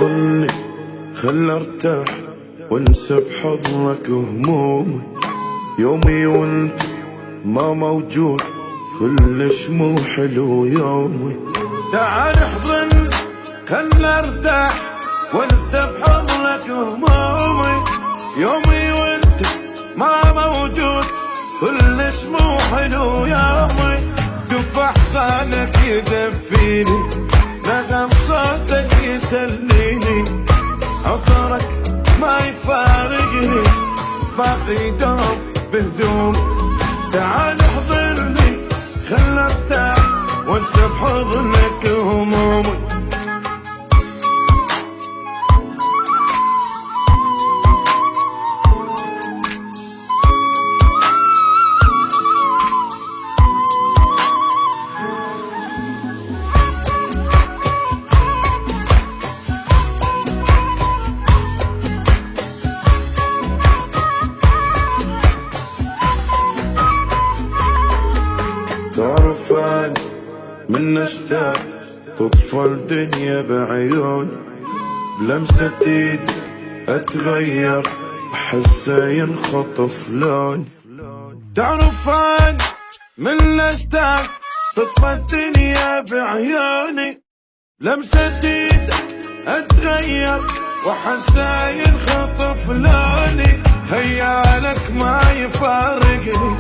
حضني خل ارتاح وانسى بحضنك همومي. يومي وانت ما موجود كلش مو حلو يومي. تعال احضن خل ارتاح وانسى بحضنك همومي. يومي وانت ما موجود كلش مو حلو يومي. دف احضانك يدفيني، نغم صوتك يسليني، عطرك ما يفارقني، باقي دوم بهدوم. تعال احضني خل ارتاح وانسى بحضنك همومي. تعرف أنا من اشتاق تطفى الدنيا بعيون، بلمسة ايدي اتغير احسه ينخطف لون. تعرف أنا من اشتاق تطفى الدنيا بعيوني، لمسة ايدك اتغير وحسه ينخطف لوني. خيالك ما يفارقني،